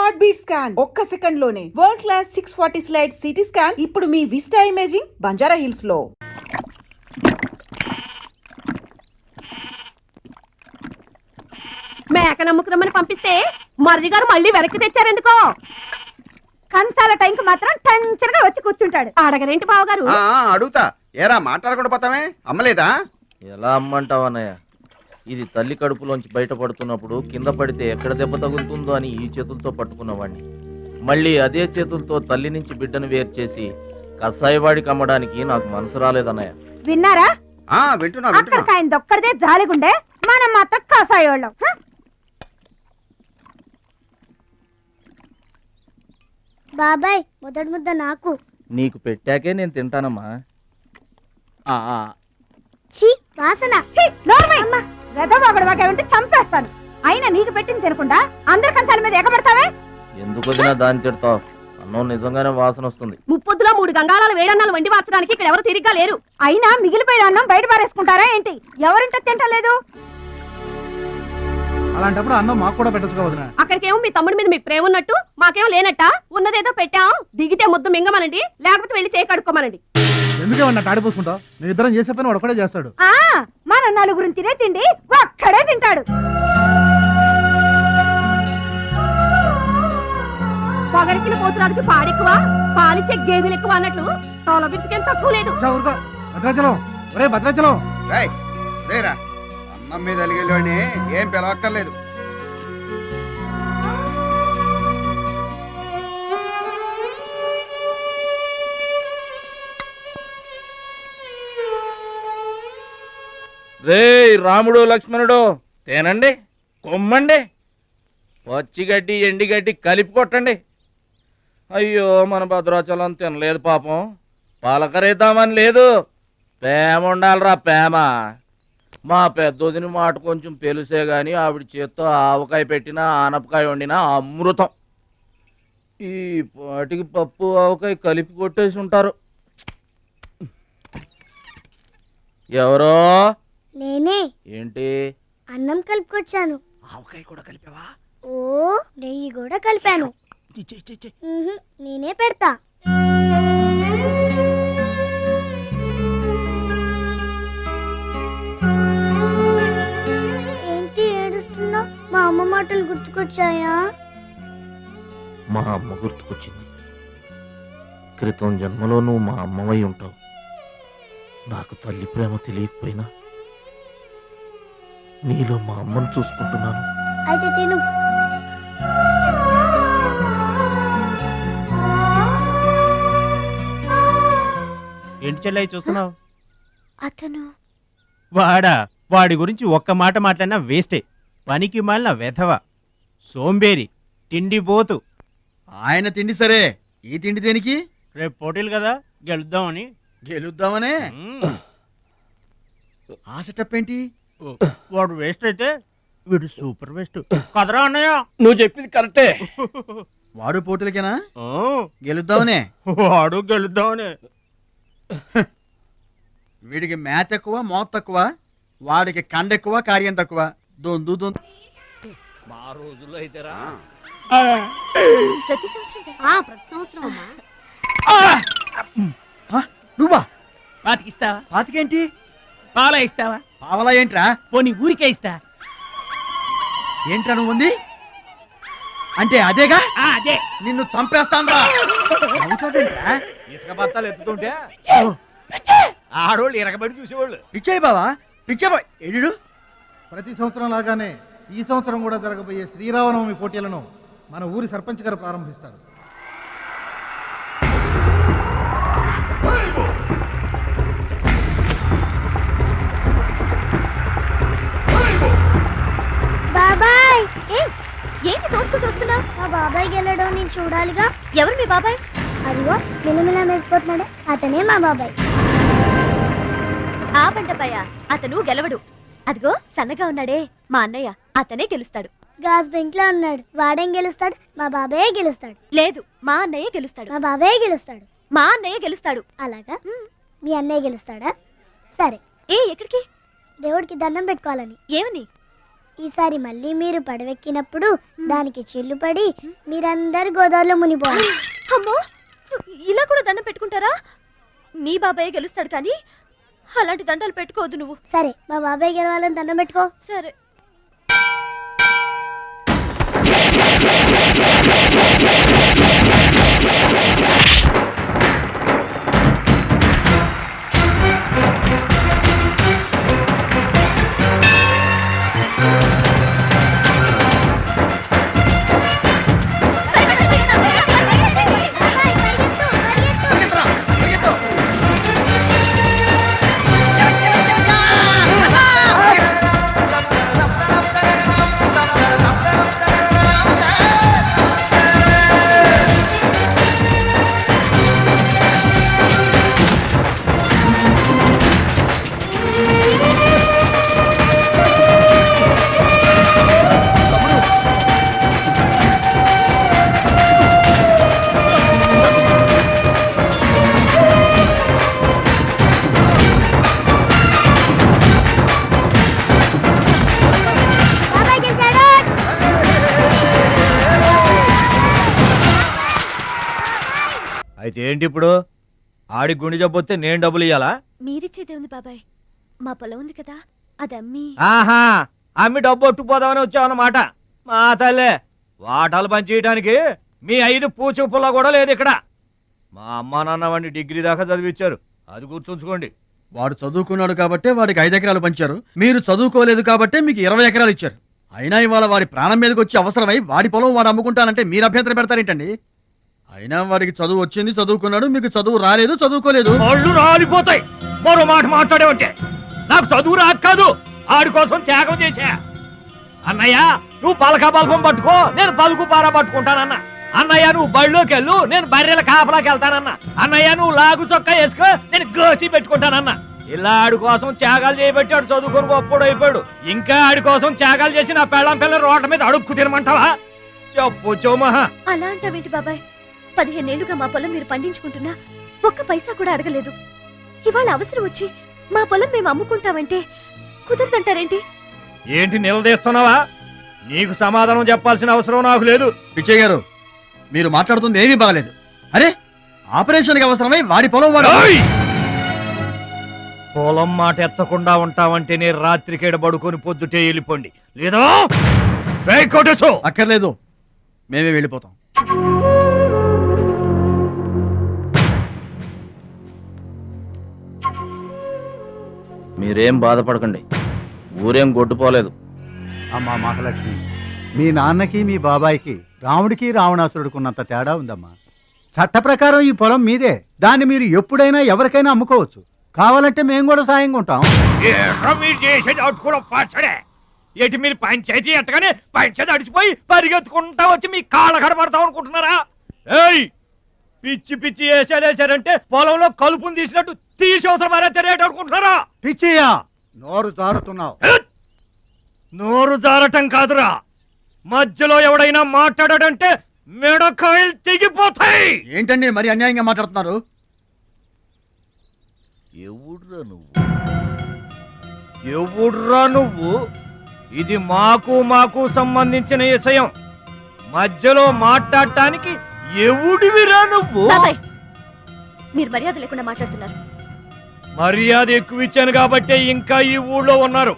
Heart beat scan ఒక్క second లోనే world class 640 slide CT scan ఇప్పుడు మీ విస్టా ఇమేజింగ్ బంజారా హిల్స్ లో. మేక నమ్ముకురమ్మని పంపిస్తే మరిది గారు మళ్ళీ వెనక్కి తెచ్చారెందుకో. కంచాల టైంకి మాత్రం టంచరగా వచ్చి కూర్చుంటాడు. అడగరేంటి బావగారు? అడుగుతా. ఏరా మాట్లాడకుండా పోతామే, అమ్మలేదా? ఎలా అమ్మంటావు అన్నయ్య? ఇది తల్లి కడుపులోంచి బయటపడుతున్నప్పుడు కింద పడితే ఎక్కడ దెబ్బ తగులుతుందో అని ఈ చేతులతో పట్టుకున్నవాడిని, మళ్ళీ అదే చేతులతో తల్లి నుంచి బిడ్డను వేరు చేసి కసాయివాడికి అమ్మడానికి నాకు మనసు రాలేదన్నయ్య. విన్నారా? వింటున్నా. అక్కడికి ఆయన దొక్కడిదే జాలిగుండే, మనం మాత్రం కసాయోళ్ళం. బాబాయ్ మొదటి ముద్ద నాకు. నీకు పెట్టాకే నేను తింటానమ్మా. ఛీ వాసన. వెదవాగడవాగంటే చంపేస్తాను. అయినా నీకు పెట్టింది తినకుండా అందరి కంచాల మీద ఎగబడతావే. ఎందుకు వదినా దాన్ని తిడతావు? అన్నం నిజంగానే వాసన వస్తుంది. ముప్పొద్దులో 3 గంగాళాలు వేడన్నాలు వండి మార్చడానికి ఇక్కడ ఎవరు తిరిగ్గా లేరు. అయినా మిగిలిపోయిన అన్నం బయట పారేసుకుంటారా ఏంటి? ఎవరింట తింటలేదు? అలాంటప్పుడు అన్నం మాకు కూడా పెట్టొచ్చుగా వదినా. అక్కడికేమో మీ తమ్ముడి మీద మీకు ప్రేమ ఉన్నట్టు మాకేమో లేనట్ట. ఉన్నదేదో పెట్టాం, దిగితే ముద్దు మింగమనండి, లేకపోతే వెళ్ళి చేయి కడుక్కోమనండి. ఎందుకేమన్నా తాడిపోసుకుంటావు? నీ ఇద్దరం చేసే పని వాడు ఒకటే చేస్తాడు. మన నలుగురిని తినే తిండి ఒక్కడే తింటాడు. పొగరికిన పోతురానికి పాడెక్కువ, పాలిచ్చే గేదెలు ఎక్కువ అన్నట్లు తోల బిడ్డకేం తక్కువ లేదు. భద్రాచలం, ఒరే భద్రాచలం. అన్నం మీద అలిగేలోని ఏం పిలవక్కర్లేదు. రే రాముడు లక్ష్మణుడు, తేనండి, కొమ్మండి, పచ్చిగడ్డి ఎండిగడ్డి కలిపి కొట్టండి. అయ్యో మన భద్రాచలం తినలేదు పాపం, పలకరేద్దామని లేదు. ప్రేమ ఉండాలిరా ప్రేమ. మా పెద్దోదిని మాట కొంచెం పెలుసే గాని ఆవిడ చేత్తో ఆవకాయ పెట్టినా ఆనపకాయ వండినా అమృతం. ఈ పాటికి పప్పు ఆవకాయ కలిపి కొట్టేసి ఉంటారు. ఎవరో? నేనే. ఏంటి? అన్నం కలుపుకొచ్చాను. ఆవకాయ కూడా కలిపావా? ఓ నెయ్యి కూడా కలిపాను. నేనే పెడతా. ఏంటి ఏడుస్తున్నావు? మా అమ్మ మాటలు గుర్తుకొచ్చాయా? మా అమ్మ గుర్తుకొచ్చింది. క్రితం జన్మలో నువ్వు మా అమ్మవై ఉంటావు. నాకు తల్లి ప్రేమ తెలియకపోయినా నీలో మా అమ్మను చూసుకుంటున్నాను. అయితే తిను. ఏంటి చెల్లయ్య చూస్తున్నావు? అతను వాడి గురించి ఒక్క మాట మాట్లాడినా వేస్టే. పనికి మాలిన వెధవ, సోంబేరి, తిండిపోతు. ఆయన తిండి సరే, ఈ తిండి దేనికి? రేపు పోటీలు కదా, గెలుద్దామని. గెలుద్దామనే? ఆ సెటప్ ఏంటి? వాడు వేస్ట్ అయితే వీడు సూపర్ వేస్ట్ కదరా అన్నయ్య. నువ్వు చెప్పింది కరెక్టే. వాడు పోటీలకేనా? గెలుద్దామనే? వాడు గెలుద్దామనే. వీడికి మ్యాథ్ ఎక్కువ, మోత్ తక్కువ. వాడికి కండ ఎక్కువ, కార్యం తక్కువ. దొందు మా రోజుల్లో అయితేరా ప్రతి సంవత్సరం నువ్వా? పాతికిస్తావా? పాతికేంటి? పాలా ఇస్తావా? పావలా ఏంట్రా? పోనీ ఊరికే ఇస్తా. ఏంట్రా నువ్వు ఉంది అంటే? అదేగా, అదే. నిన్ను చంపేస్తాను. ఇసుక బత్తాలు ఎత్తుతుంటే ఆడోళ్ళు ఇరగబడి చూసేవాళ్ళు. పిచ్చాయి బావా, పిచ్చాయి ఎడు. ప్రతి సంవత్సరం లాగానే ఈ సంవత్సరం కూడా జరగబోయే శ్రీరామనవమి పోటీలను మన ఊరి సర్పంచ్ గారు ప్రారంభిస్తారు. బాబాయ్ ఏంటి తోసుకుంటూ వస్తున్నావు? మా బాబాయ్ గెలడం నేను చూడాలిగా. ఎవరు మీ బాబాయ్? అదిగో మిలమిల మేసిపోతున్నాడే, అతనే మా బాబాయ్. ఆ పంటపయ్య అతను గెలవడు. అదిగో సన్నగా ఉన్నాడే మా అన్నయ్య, అతనే గెలుస్తాడు. గాజ్ బెంక్ లో ఉన్నాడు, వాడేం గెలుస్తాడు? మా బాబాయ్ గెలుస్తాడు. లేదు, మా అన్నయ్య గెలుస్తాడు. మా బాబాయ్ గెలుస్తాడు. మా అన్నయ్య గెలుస్తాడు. అలాగా? మీ అన్నయ్య గెలుస్తాడా? సరే. ఎక్కడికి? దేవుడికి దండం పెట్టుకోవాలని. ఏమని? ఈసారి మళ్ళీ మీరు పడవెక్కినప్పుడు దానికి చిల్లు పడి మీరందరు గోదావరిలో మునిపోవాలి. అమ్మో, ఇలా కూడా దండం పెట్టుకుంటారా? నీ బాబాయ్ గెలుస్తాడు కానీ అలాంటి దండాలు పెట్టుకోవద్దు నువ్వు. సరే, మా బాబాయ్ గెలవాలని దండం పెట్టుకో. సరే. అయితే ఏంటి ఇప్పుడు? ఆడి గుండె జబ్బొస్తే నేను డబ్బులు ఇయ్యాలా? మీరిచ్చేదే ఉంది బాబాయ్, మా పొలం ఉంది కదా, అది అమ్మి. ఆహా, అమ్మి డబ్బు ఒట్టుకుపోదామని వచ్చావన్నమాట. మా తల్లే, వాటాలు పనిచేయడానికి మీ 5 పూచు పుల్ల కూడా లేదు ఇక్కడ. మా అమ్మా నాన్న వాడిని డిగ్రీ దాకా చదివించారు, అది గుర్తుంచుకోండి. వాడు చదువుకున్నాడు కాబట్టే వాడికి 5 ఎకరాలు పంచారు, మీరు చదువుకోలేదు కాబట్టే మీకు 20 ఎకరాలు ఇచ్చారు. అయినా ఇవాళ వాడి ప్రాణం మీదకి వచ్చి అవసరమై వాడి పొలం వాడు అమ్ముకుంటానంటే మీరు అభ్యంతరం పెడతారేంటండి? అయినా వాడికి చదువు వచ్చింది, చదువుకున్నాడు, మీకు చదువు రాలేదు, చదువుకోలేదు. వాళ్ళు రాలిపోతాయి మరో మాట మాట్లాడేవంటే. నాకు చదువు రాక కాదు, ఆడి కోసం త్యాగం చేశా. అన్నయ్య నువ్వు పలక బల్పం పట్టుకో, నేను పలుకు పార పట్టుకుంటానన్నా. అన్నయ్య నువ్వు బళ్ళోకి వెళ్ళు, నేను బర్రెల కాపలాకి వెళ్తానన్నా. అన్నయ్య నువ్వు లాగు చొక్కా వేసుకో, నేను గోసి పెట్టుకుంటానన్నా. ఇలా ఆడి కోసం త్యాగాలు చేయబట్టి ఆడు చదువుకొని గొప్పడు అయిపోయాడు. ఇంకా ఆడి కోసం త్యాగాలు చేసి నా పెళ్ళం పిల్ల రోడ్ల మీద అడుక్కు తినమంటావా? చెప్పు చోమహా. అలా అంటావేంటి బాబాయ్? 15 ఏళ్లుగా మా పొలం మీరు పండించుకుంటున్నా ఒక్క పైసా కూడా అడగలేదు. ఇవాళ అవసరం వచ్చి మా పొలం మేము అమ్ముకుంటామంటే కుదరదంటారేంటి? ఏంటి నిలదీస్తున్నావా? నీకు సమాధానం చెప్పాల్సిన అవసరం నాకు లేదు. పిచ్చయ్య గారు, మీరు మాట్లాడుతుంది ఏమీ బాగలేదు. అరే, ఆపరేషన్కి అవసరమై వాడి పొలం వాడు. పొలం మాట ఎత్తకుండా ఉంటావంటే నేను రాత్రికేడ పడుకొని పొద్దుటే వెళ్ళిపోండి, లేదా అక్కర్లేదు, మేమే వెళ్ళిపోతాం. మీరేం బాధపడకండి, ఊరేం గొడ్డుపోలేదు. అమ్మా మహాలక్ష్మి, మీ నాన్నకి మీ బాబాయికి రాముడికి రావణాసురుడుకున్నంత తేడా ఉందమ్మా. చట్ట ప్రకారం ఈ పొలం మీదే, దాన్ని మీరు ఎప్పుడైనా ఎవరికైనా అమ్ముకోవచ్చు. కావాలంటే మేము కూడా సాయంగా ఉంటాం. ఏంటి మీరు పంచాయతీ ఎట్టగానే పంచాయతీ అడిచిపోయి పరిగెత్తుకుంటా వచ్చి మీ కాళ్ళ కడబడతాం అనుకుంటున్నారా? ఏయ్, పిచ్చి పిచ్చి వేసారంటే పొలంలో కలుపుని తీసినట్టు తీసి అవసరం మరే తెలియట అనుకుంటున్నారా? పిచ్చియా, నోరు జారుతున్నావు. నోరు జారటం కాదురా, మధ్యలో ఎవడైనా మాట్లాడాడంటే మెడకాయలు తెగిపోతాయి. ఏంటండి మరి అన్యాయంగా మాట్లాడుతున్నారు? ఎవడ్రా నువ్వు? ఇది మాకు సంబంధించిన విషయం, మధ్యలో మాట్లాడటానికి ఎవడివిరా నువ్వు? బాబాయ్, మీరు మర్యాద లేకుండా మాట్లాడుతున్నారు. మర్యాద ఎక్కువ ఇచ్చాను కాబట్టే ఇంకా ఈ ఊళ్ళో ఉన్నారు.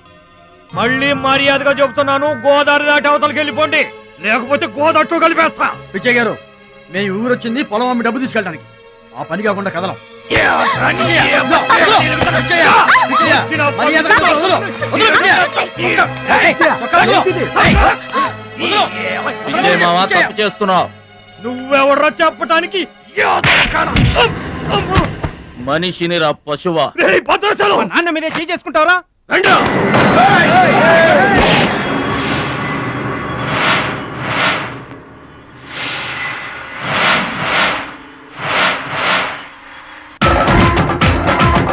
మళ్ళీ మర్యాదగా చెబుతున్నాను, గోదావరి దాటి అవతలకి వెళ్ళిపోండి, లేకపోతే గోదట్టు కలిపేస్తా. పిచ్చయ్య గారు, మేము ఊరొచ్చింది పొలం అమ్మి డబ్బు తీసుకెళ్ళడానికి, ఆ పని కాకుండా కదలం. తప్పు చేస్తున్నావు. నువ్వెవడ్రా చెప్పటానికి? మనిషిని రా పశువా. నాన్న మీదే చేసుకుంటావరా?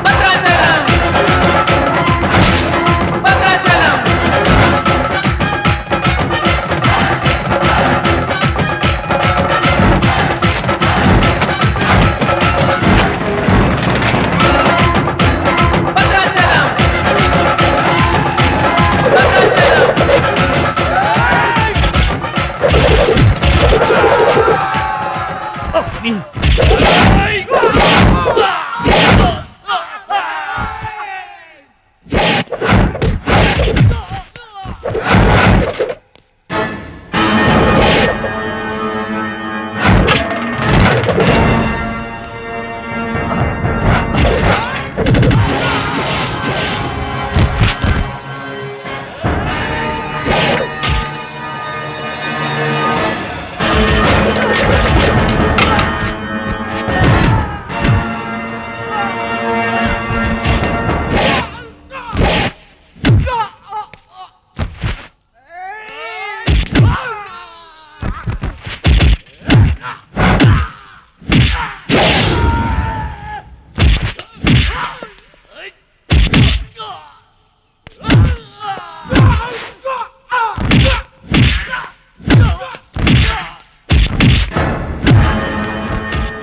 భద్రాచలం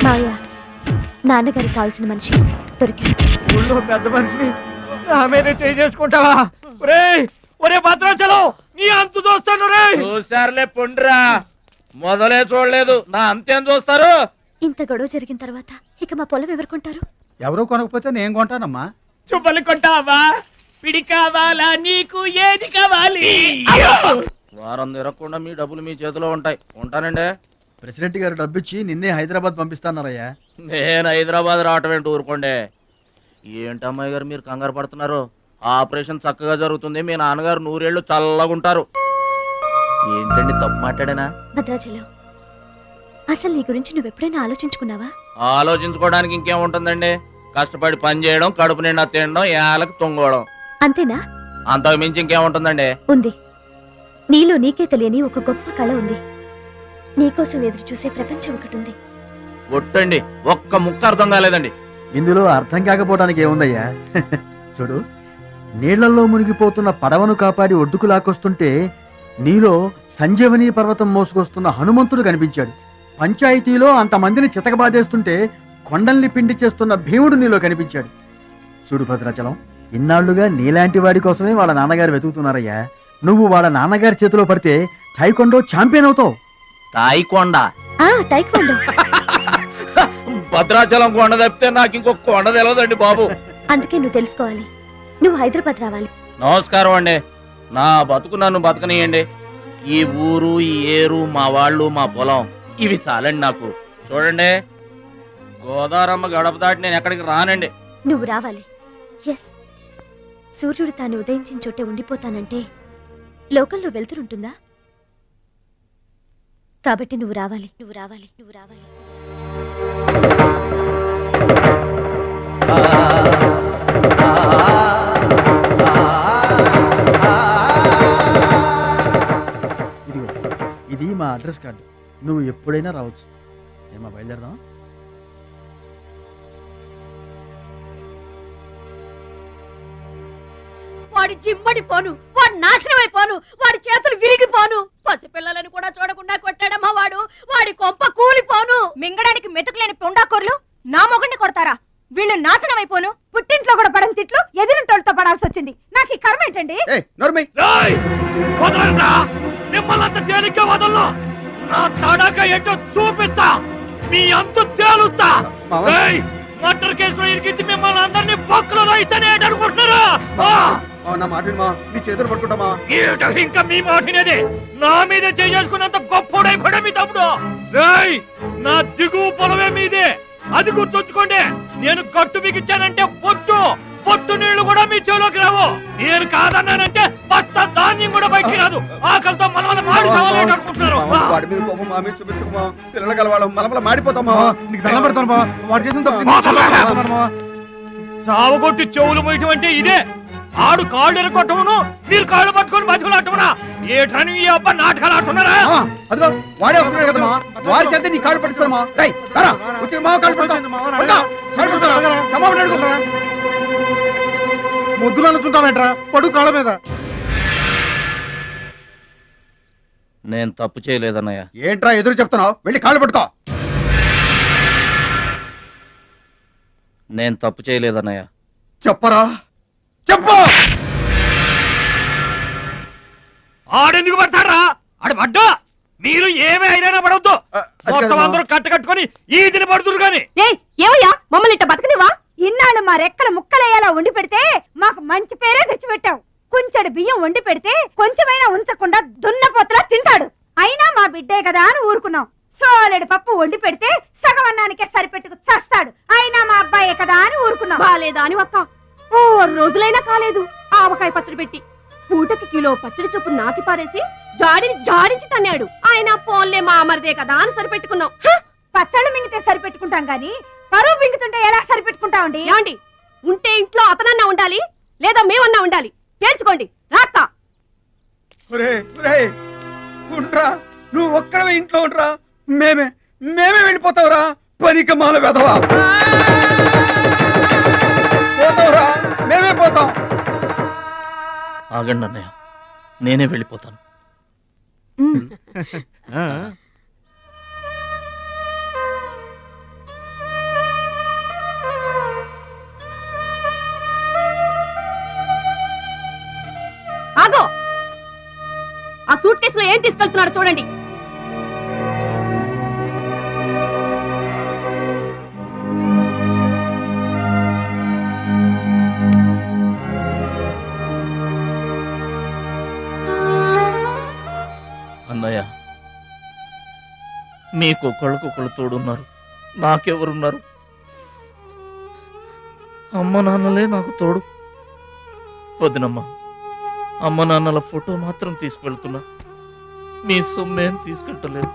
మావయ్య, నాన్నగారికి కావాల్సిన మనిషి దొరికాడు. ఊళ్ళో పెద్ద మనిషిని నా మీదే చేసుకుంటావా? ఒరే భద్రాచలం, నీ అంతు చూస్తాను రే. చూసారులే పొండ్రా, మొదలే చూడలేదు, నా అంతేం చూస్తారు? ఇంత గొడవ జరిగిన తర్వాత ఇక మా పొలం ఎవరు కొంటారు? ఎవరూ కొనకపోతే నేను కొంటానమ్మా. చుప్పలు కొంటావా? పిడి కావాలా నీకు? ఏది కావాలి? వారం తిరగకుండా మీ డబ్బులు మీ చేతిలో ఉంటాయి. ఉంటానండి. ప్రెసిడెంట్ గారు డబ్బిచ్చి నిన్నే హైదరాబాద్ పంపిస్తాన్నారయ్యా. నేను హైదరాబాద్ రావటం ఏంటి, ఊరుకోండే. ఏంటమ్మాయి గారు మీరు కంగారు పడుతున్నారు? ఆపరేషన్ చక్కగా జరుగుతుంది, మీ నాన్నగారు 100 ఏళ్ళు చల్లగుంటారు. ఏంటండి తప్పు మాట్లాడానా? భద్రాచలం, అసలు నీ గురించి నువ్వెప్పుడైనా ఆలోచించుకున్నావా? ఆలోచించుకోవడానికి ఇంకేముంటుందండి? కష్టపడి పని చేయడం, కడుపు నిండా తినడం, ఏళ్ళకి తొంగోవడం, అంతేనా? అంతకు మించి ఇంకేముంటుందండి? ఉంది. నీలో నీకే తెలియని ఒక గొప్ప కళ ఉంది. నీకోసం ఎదురు చూసే ప్రపంచం ఒకటి ఉంది. ఒట్టండి, ఒక్క ముక్క అర్థం కాలేదండి. ఇందులో అర్థం కాకపోవడానికి ఏముందయ్యా? చూడు, నీళ్లలో మునిగిపోతున్న పడవను కాపాడి ఒడ్డుకు లాక్కొస్తుంటే నీలో సంజీవని పర్వతం మోసుకొస్తున్న హనుమంతుడు కనిపించాడు. పంచాయతీలో అంతమందిని చితకబాదేస్తుంటే కొండల్ని పిండి చేస్తున్న భీముడు నీలో కనిపించాడు. చూడు భద్రాచలం, ఇన్నాళ్లుగా నీలాంటి వాడి కోసమే వాళ్ళ నాన్నగారు వెతుకుతున్నారయ్యా. నువ్వు వాళ్ళ నాన్నగారి చేతిలో పడితే టైకొండో ఛాంపియన్ అవుతావు. తాయికొండ? టైక్వాండో. భద్రాచలం కొండ తప్పితే నాకు ఇంకొక కొండ తెలియదండి బాబు. అందుకే నువ్వు తెలుసుకోవాలి. నువ్వు హైదరాబాద్ రావాలి. నమస్కారం అండి, నా బతుకు నన్ను బతకనియండి. ఈ ఊరు, ఈ ఏరు, మా వాళ్ళు, మా పొలం, ఇవి చాలండి నాకు. చూడండి, గోదారమ్మ గడప దాటి నేను ఎక్కడికి రానండి. నువ్వు రావాలి. ఎస్, సూర్యుడు తాను ఉదయించిన చోటే ఉండిపోతానంటే లోకంలో వెళ్తురుంటుందా? కాబట్టి నువ్వు రావాలి, నువ్వు రావాలి, నువ్వు రావాలి. ఇదిగో, ఇది మా అడ్రస్ కార్డు. నువ్వు ఎప్పుడైనా రావచ్చు. ఏమా బయలుదేరదాం? వాడి జిమ్మడిపోను, వాడు నాశనమైపోను, వాడి చేతులు విరిగిపోను, పసిపిల్లలను కూడా చూడకుండా కొట్టాడమ్మా వాడు. వాడి కొంప కూలిపోను. మింగడానికి మెతుకులేని పొండాకొర్లు నా మొగుడిని కొడతారా? వీళ్ళు నాశనం అయిపోను. పుట్టింట్లో కూడా పడని తిట్లు ఎదిరింటోళ్ళతో పడాల్సి వచ్చింది. నాకు ఈ కర్మ ఏంటండి? మిమ్మల్ని తేలిగ్గా వదలను. నా తడాక ఏంటో చూపిస్తా, మీ అంతు తేలుస్తా. మర్డర్ కేసులో ఇరికించి మిమ్మల్ని అందరినీ బొక్కలో రాయిస్తానే అనుకుంటున్నారా? నా మాట నీ చేతులు పట్టుకుంటామా? ఇంకా మీ మాటినేది నా మీద చేసుకున్నంత గొప్పోడైపోయా మీ తమ్ముడు. నా దిగువ పొలమే మీదే, అది గుర్తుంచుకోండి. నేను కట్టు బిగించానంటే పొట్టు నీళ్లు కూడా మీ చెవులోకి రావు. నేను కాదన్నానంటే బస్తా ధాన్యం కూడా బయటికి రాదు. ఆకలితో మన మాడి సవాలేట అనుకుంటున్నారు. వాడి మీద కోపం మా మీద చూపించుకోమా. పిల్లలు కలవాళ్ళం మలమల మాడిపోతామా? నీకు దండం పెడతాను బా. వాడు చేసిన తప్పు సావగొట్టి చెవులు పోయటం అంటే ఇదే. ఆడు కాళ్ళు ఎరగొట్టమును, మీరు కాళ్ళు పట్టుకొని బతుకులాటమునా? ఏటని ఈ అబ్బా నాటకాలు ఆడుతున్నారా? అదిగో వాడే వస్తున్నాడు కదమ్మా, వాడి చేత నీ కాళ్ళు పట్టిస్తామా? వచ్చి మా కాళ్ళు పడతాం. ముద్దులు అనుకుంటామేట్రా, పడు కాళ్ళ మీద. నేను తప్పు చేయలేదన్నయ్య. ఏంట్రా ఎదురు చెప్తున్నావు? వెళ్ళి కాళ్ళు పట్టుకో. నేను తప్పు చేయలేదన్నయ్య. చెప్పరా, చెప్పు. ఆడెందుకు పడతారా? ఆడు పడ్డా మీరు ఏమీ అయినా పడవద్దు. మొత్తం అందరూ కట్టుకొని ఈదిని పడుతురు గాని. ఏమయ్యా మమ్మల్ని ఇట్ట బతకనివా? ఇన్నాళ్ళు మా రెక్కల ముక్కలయ్యేలా వండి పెడితే మాకు మంచి పేరే తెచ్చిపెట్టావు. కొంచెడు బియ్యం వండి పెడితే కొంచెమైనా ఉంచకుండా దున్నపోతలా తింటాడు. అయినా మా బిడ్డే కదా అని ఊరుకున్నాం. సోలెడు పప్పు వండి పెడితే సగం అన్నానికే సరిపెట్టుకు చస్తాడు. అయినా మా అబ్బాయే కదా అని ఊరుకున్నాం. బాలేదా అని ఒక్క 4 రోజులైనా కాలేదు ఆవకాయ పచ్చడి పెట్టి పూటకి కిలో పచ్చడి చొప్పు నాకి పారేసి జాడించి తన్నాడు. ఆయన పోన్లే మా అమరదే కదా అని సరిపెట్టుకున్నాం. పచ్చళ్ళు మింగితే సరిపెట్టుకుంటాం గాని పరువు మింగుతుంటే ఎలా సరిపెట్టుకుంటామండి? ఏమండి, ఉంటే ఇంట్లో అతనన్నా ఉండాలి, లేదా మేమన్నా ఉండాలి. తేల్చుకోండి. రాక్క నువ్వు ఒక్కడవే ఇంట్లో ఉండరా. మేమే వెళ్ళిపోతావురా. పనికి మాల వెదవా. పోతావురా, మేమే పోతాం. ఆగండి అన్నయ్య, నేనే వెళ్ళిపోతాను. ఏం తీసుకెళ్తున్నాడు చూడండి. అన్నయ్య, మీకు ఒకళ్ళకొకళ్ళు తోడున్నారు, నాకెవరున్నారు? అమ్మ నాన్నలే నాకు తోడు. వదినమ్మ, అమ్మ నాన్నల ఫోటో మాత్రం తీసుకెళ్తున్నా, మీ సొమ్మేం తీసుకెళ్ళలేదు,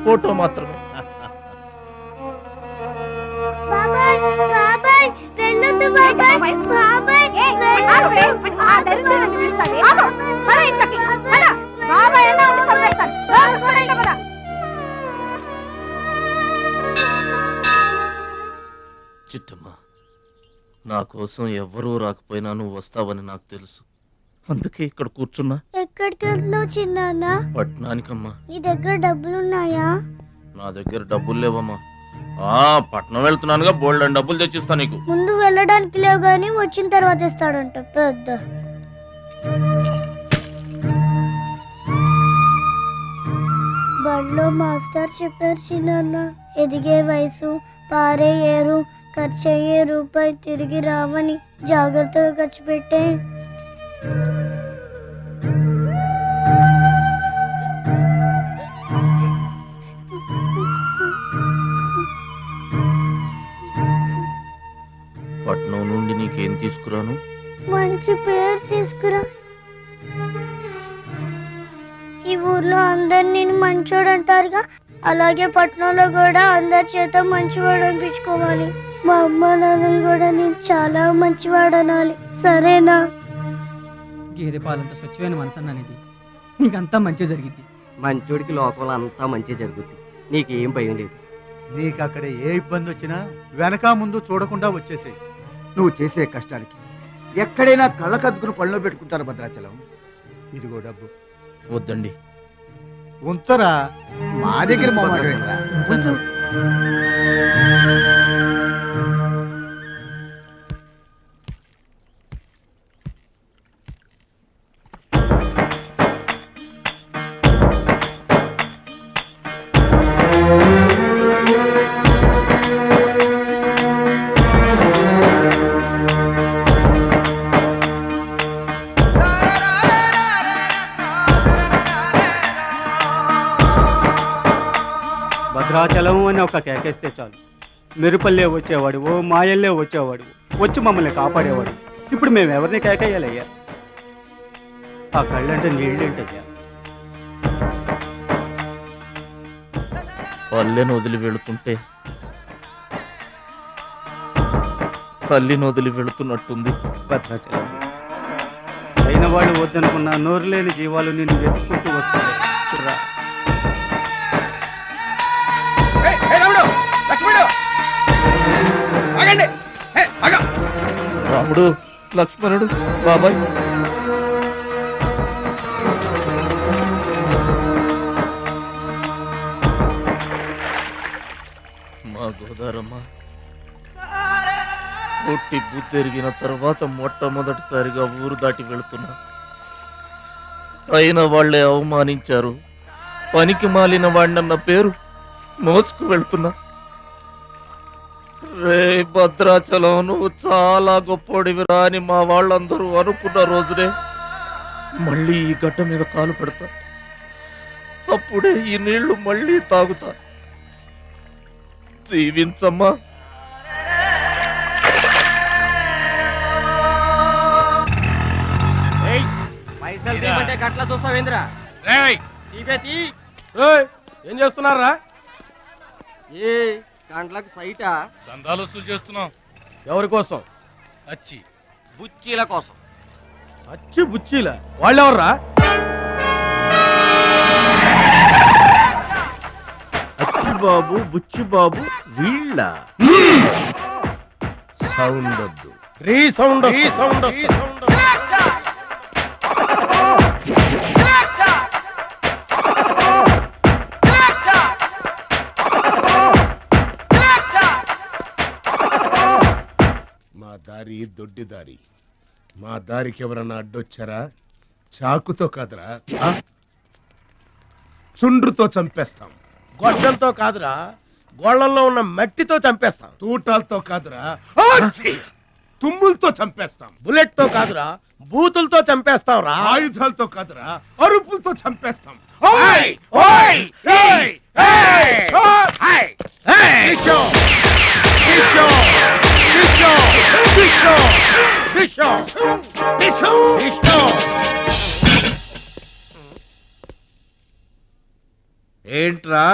ఫోటో మాత్రమే. బాబాయ్ బాబాయ్ వెళ్ళొద్దు బాబాయ్ బాబాయ్ చిట్టమ్మ, నా కోసం ఎవ్వరూ రాకపోయినా నువ్వు వస్తావని నాకు తెలుసు, అందుకే ఇక్కడ కూర్చున్నా. ఎక్కడికి వెళ్తున్నావు చిన్నాన్న? పట్నానికమ్మా. నీ దగ్గర డబ్బులున్నాయా? నా దగ్గర డబ్బులు లేవమ్మా. పట్నం వెళ్తున్నానుగా, బోల్డ్ అని డబ్బులు తెచ్చిస్తా నీకు. ముందు వెళ్ళడానికి లేవు గానీ వచ్చిన తర్వాత ఇస్తాడంట పెద్ద. బడిలో మాస్టర్ చెప్పారు చిన్నాన్న, ఎదిగే వయసు, పారే ఏరు, ఖర్చయ్యే రూపాయి తిరిగి రావని, జాగ్రత్తగా ఖర్చు పెట్టే. పట్నం నుండి నీకేం తీసుకురాను? మంచి పేరు తీసుకురా. ఈ ఊర్లో అందరు నేను మంచోడు అంటారుగా, అలాగే పట్నంలో కూడా అందరి చేత మంచివాడు అనిపించుకోవాలి. మా అమ్మ నాన్నలు కూడా నేను చాలా మంచివాడు అనాలి, సరేనా? గేదె పాలంత స్వచ్ఛమైన మనసు అన్నది, నీకంతా మంచి జరిగింది. మంచోడికి లోకంలో అంతా మంచి జరుగుద్ది, నీకేం భయం లేదు. నీకు అక్కడ ఏ ఇబ్బంది వచ్చినా వెనక ముందు చూడకుండా వచ్చేసే. నువ్వు చేసే కష్టానికి ఎక్కడైనా కళ్ళకద్దుకుని పళ్ళలో పెట్టుకుంటారు భద్రాచలం. ఇదిగో డబ్బు. వద్దండి. ఉంచరా, మా దగ్గర ఉంచు. భద్రాచలం అని ఒక కేకేస్తే చాలు, మెరుపల్లే వచ్చేవాడు, ఓ మాయల్లే వచ్చేవాడు, వచ్చి మమ్మల్ని కాపాడేవాడు. ఇప్పుడు మేము ఎవరిని కేకేయాలయ్యా? ఆ కళ్ళంటే నీళ్ళేంటయ్యా? పల్లెను వదిలి వెళుతుంటే తల్లిని వదిలి వెళుతున్నట్టుంది. భద్రాచలం అయిన వాళ్ళు వద్దనుకున్న నోరు లేని జీవాలు నిన్ను వెతుక్కుంటూ వస్తాయి. రాముడు, లక్ష్మణుడు, బాబాయ్, మా గోదారమ్మ పుట్టి బుద్ధెరిగిన తర్వాత మొట్టమొదటిసారిగా ఊరు దాటి వెళుతున్నా. అయిన వాళ్లే అవమానించారు, పనికి మాలిన వాడినన్న పేరు మోసుకు వెళ్తున్నా. రే భద్రాచలం, నువ్వు చాలా గొప్పోడివిరా అని మా వాళ్ళందరూ అనుకున్న రోజునే మళ్ళీ ఈ గడ్డ మీద కాలు పెడతా. అప్పుడే ఈ నీళ్లు మళ్ళీ తాగుతా. దీవించమ్మా. గట్లా చూస్తావేంద్రా? ఏం చేస్తున్నారా? ఏ గంటలకు సైటా? చందాలు వసూలు చేస్తున్నాం. ఎవరి కోసం? అచ్చి బుచ్చీల కోసం. అచ్చి బుచ్చీల వాళ్ళెవర్రా? అచ్చి బాబు, బుచ్చి బాబు వీళ్ళ. సౌండ్ వద్దు, రీసౌండ్. మా దారి దొడ్డి దారి. మా దారికి ఎవరన్నా అడ్డొచ్చారా? చాకుతో కదరా. చుండ్రుతో చంపేస్తాం. గొడ్డలతో కాదురా, గోళ్లలో ఉన్న మట్టితో చంపేస్తాం. తూటాలతో కాదురా, తుమ్ములతో చంపేస్తాం. బుల్లెట్ తో కాదురా, బూతులతో చంపేస్తాం రా. ఆయుధాలతో కాదురా, అరుపులతో చంపేస్తాం. ఏంట్రా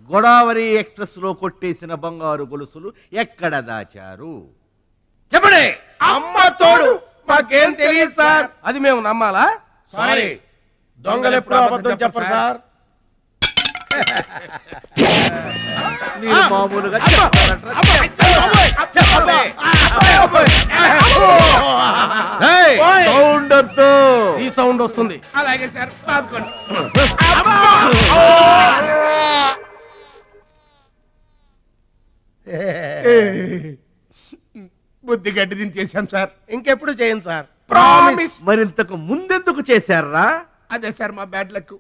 గోదావరి ఎక్స్ప్రెస్ లో కొట్టేసిన బంగారు గొలుసులు ఎక్కడ దాచారు? చెప్పండి. అమ్మ తోడు మాకేం తెలియదు సార్. అది మేము నమ్మాలా? సారీ, దొంగలు ఎప్పుడు అబద్ధం చెప్పరు సార్. మీరు మామూలుగా సౌండ్ వద్దు. ఈ సౌండ్ వస్తుంది. అలాగే సార్. బుద్ధి గడ్డి దించేసాం సార్. ఇంకెప్పుడు చేయండి సార్. ప్రామిస్. మరింతకు ముందెందుకు చేశారా? అదే సార్ మా బ్యాడ్ లక్.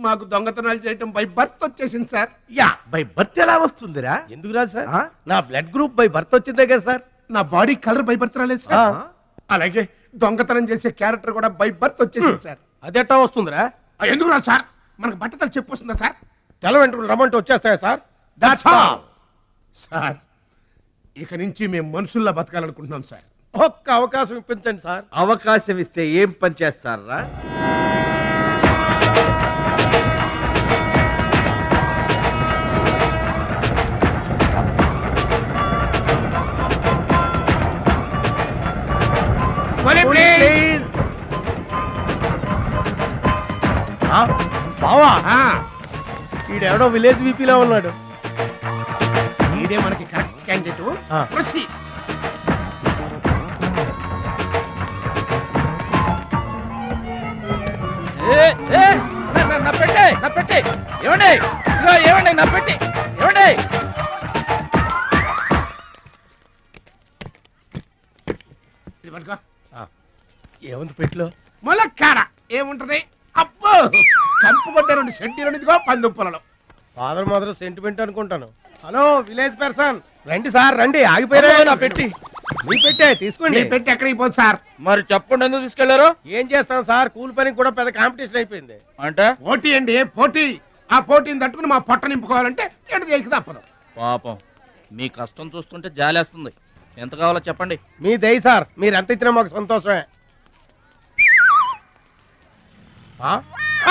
మాకు దొంగతనాలు చేయటం బై బర్త్ వచ్చేసింది సార్. యా, బై బర్త్ ఎలా వస్తుందిరా? ఎందుకు రాదు సార్? నా బ్లడ్ గ్రూప్ బై బర్త్ వచ్చిందే కదా సార్. నా బాడీ కలర్ బై బర్త్ రాలేదు సార్. అలాగే దొంగతనం చేసే క్యారెక్టర్ కూడా బై బర్త్ వచ్చేసింది సార్. అదెట్టా వస్తుందిరా? ఎందుకు రాదు సార్? మనకు బట్టతలు చెప్పు వస్తుందా సార్? తెల వెంట్రులు రమ్మంటే వచ్చేస్తాయా సార్? That's all sir. ఇక నుంచి మేము మనుషుల్లా బతకాలనుకుంటున్నాం సార్. ఒక్క అవకాశం ఇప్పించండి సార్. అవకాశం ఇస్తే ఏం పని చేస్తారా? బావా, ఈడెవడో విలేజ్ వీపీలో ఉన్నాడు. ఇదే మనకి కరెక్ట్ క్యాండిడేట్. ప్రొసీడ్. నా పెట్టే ఏమండి? ఏమండి నా పెట్టి ఏమండి? ఏముంది పెట్లో? మొలక్కాడ ఏముంటది? అబ్బో, కంపు కొట్టే 2 సెంటీలు పందుప్పలలో. ఫాదర్ మదర్ సెంటిమెంట్ అనుకుంటాను. హలో విలేజ్ పర్సన్, రండి సార్ రండి. ఆగిపోయారా? నా పెట్టి మీ పెట్టే తీసుకోండి. పెట్టి ఎక్కడికి పోదు సార్? మరి చెప్పండి, ఎందుకు తీసుకెళ్లారు? ఏం చేస్తాం సార్, కూలి పనికి కూడా పెద్ద కాంపిటీషన్ అయిపోయింది. అంటే పోటీ అండి, పోటీ. ఆ పోటీని తట్టుకుని మా పొట్ట నింపుకోవాలంటే ఎటు చేయక తప్పదు. పాపం, మీ కష్టం చూస్తుంటే జాలేస్తుంది. ఎంత కావాలో చెప్పండి. మీ దయ సార్, మీరు ఎంత ఇచ్చినా మాకు సంతోషమే.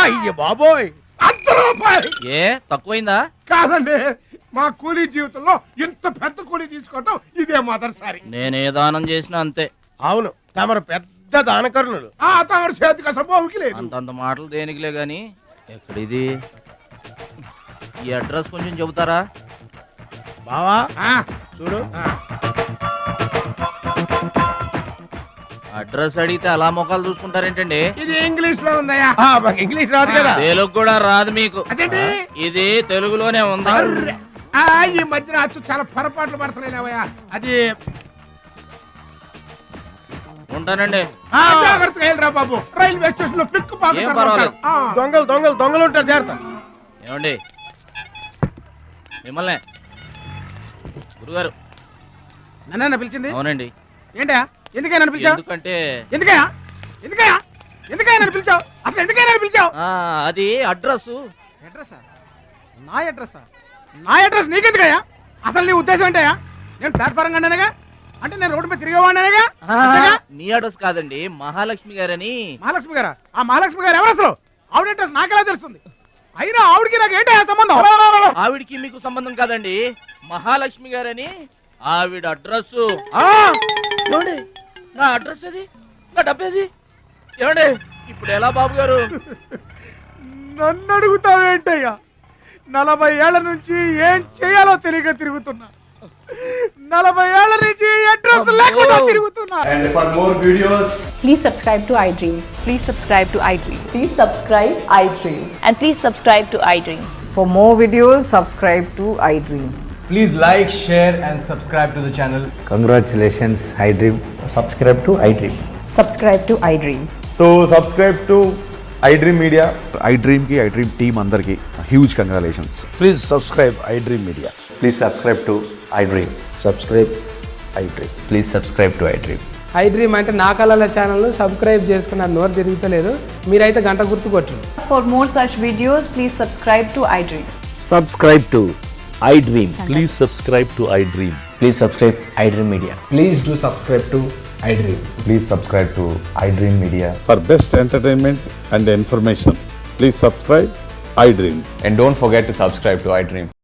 అయ్య బాబోయ్, ₹100. ఏ తక్కువైందా? కాదండి, మా కూలీ జీవితంలో ఇంత పెద్ద కూలీ తీసుకోవటం ఇదే మొదటిసారి. నేనే దానం చేసినా అంతే. అవును, తమరు పెద్ద దానకరుణులు. తమరు చేతికి అసలు లేదు. అంతంత మాటలు దేనికిలే గాని, ఎక్కడిది? ఈ అడ్రస్ కొంచెం చెబుతారా? బావా చూడు, అడ్రస్ అడిగితే అలా మొక్కలు చూసుకుంటారేంటండి? ఇది ఇంగ్లీష్ లో ఉందయ్యా. ఇంగ్లీష్ రాదు కదా? తెలుగు కూడా రాదు మీకు. అదేంటి? ఇది తెలుగులోనే ఉంది. ఈ మధ్యన అచ్చు చాలా పొరపాట్లు పడుతున్నాయివయ్యా. అది ఉంటానండి. జాగ్రత్తగా వెళ్ళరా బాబు, రైల్వే స్టేషన్ లో పిక్ ఏం పర్వాలేదు. దొంగలు దొంగలు దొంగలు ఉంటారు, జాగ్రత్త. ఏమండి మిమ్మల్ని గురుగారు నన్న పిలిచింది? అవునండి. ఏంటా ఎందుకైనా నన్ను పిలిచావు? ఎందుకంటే ఎందుకయ్యా ఎందుకయ్యా ఎందుకయ్యా నన్ను పిలిచావు? అసలు ఎందుకైనా నన్ను పిలిచావు? అది అడ్రస్. అడ్రస్సా? నా అడ్రస్సా? నా అడ్రస్ నీకెందుకయ్యా? అసలు నీ ఉద్దేశం ఏంటయ్యా? నేను ప్లాట్ఫారం కండానగా, అంటే నేను రోడ్డు మీద తిరిగేవాడినగా. నీ అడ్రస్ కాదండి, మహాలక్ష్మి గారని. మహాలక్ష్మి గారా? ఆ మహాలక్ష్మి గారు ఎవరు అసలు? ఆవిడ అడ్రస్ నాకెలా తెలుస్తుంది? అయినా ఆవిడకి నాకు ఏంటయ్యా సంబంధం? ఆవిడికి మీకు సంబంధం కాదండి, మహాలక్ష్మి గారని ఆవిడ అడ్రస్. ఏమండి నా అడ్రస్ అది, నా డబ్బేది? ఏమండి ఇప్పుడు ఎలా బాబు గారు? నన్ను అడుగుతావేంటయ్యా? 40 ఏళ్ల నుంచి ఏం చేయాలో తెలియక తిరుగుతున్నా. 40 ఏళ్ల నుంచి అడ్రస్ లేకుండా తిరుగుతున్నా. And for more videos, please subscribe to iDream. Please subscribe to iDream. Please subscribe iDream. And please subscribe to iDream. For more videos, subscribe to iDream. please like, share and subscribe to the channel. Congratulations, iDream. Subscribe to iDream. Subscribe to iDream. So subscribe to iDream Media, iDream team అందరికి huge congratulations. Please subscribe iDream Media. Please subscribe to iDream. Subscribe iDream. Please subscribe to iDream. iDream అంటే నా కళల ఛానల్ను subscribe చేసుకున్న నోరు తిరుగుతలేదు, మీరైతే గంట గుర్తు కొట్టండి. For more such videos, please subscribe to iDream. Subscribe to iDream. Please subscribe to iDream. Please subscribe iDream Media. Please do subscribe to iDream. Please subscribe to iDream Media. For best entertainment and information, please subscribe iDream. And don't forget to subscribe to iDream.